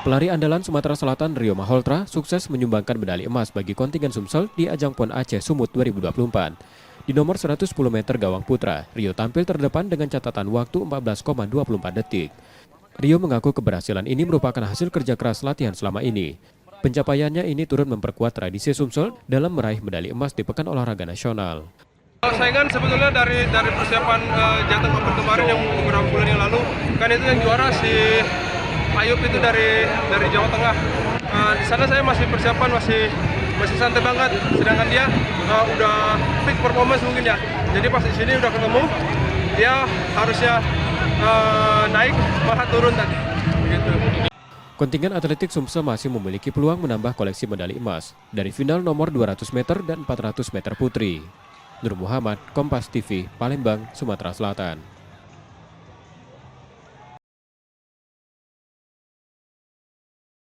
Pelari andalan Sumatera Selatan Rio Malhotra sukses menyumbangkan medali emas bagi kontingen Sumsel di ajang PON Aceh Sumut 2024. Di nomor 110 meter gawang putra, Rio tampil terdepan dengan catatan waktu 14,24 detik. Rio mengaku keberhasilan ini merupakan hasil kerja keras latihan selama ini. Pencapaiannya ini turut memperkuat tradisi Sumsel dalam meraih medali emas di Pekan Olahraga Nasional. Saingan sebetulnya dari persiapan Jateng Open kemarin yang beberapa bulan yang lalu, kan itu yang juara si Ayub itu dari Jawa Tengah. Di sana saya masih persiapan masih santai banget, sedangkan dia udah peak performance mungkin ya. Jadi pas di sini udah ketemu, dia harusnya naik malah turun tadi. Gitu. Kontingen atletik Sumsel masih memiliki peluang menambah koleksi medali emas dari final nomor 200 meter dan 400 meter putri. Nur Muhammad, Kompas TV, Palembang, Sumatera Selatan.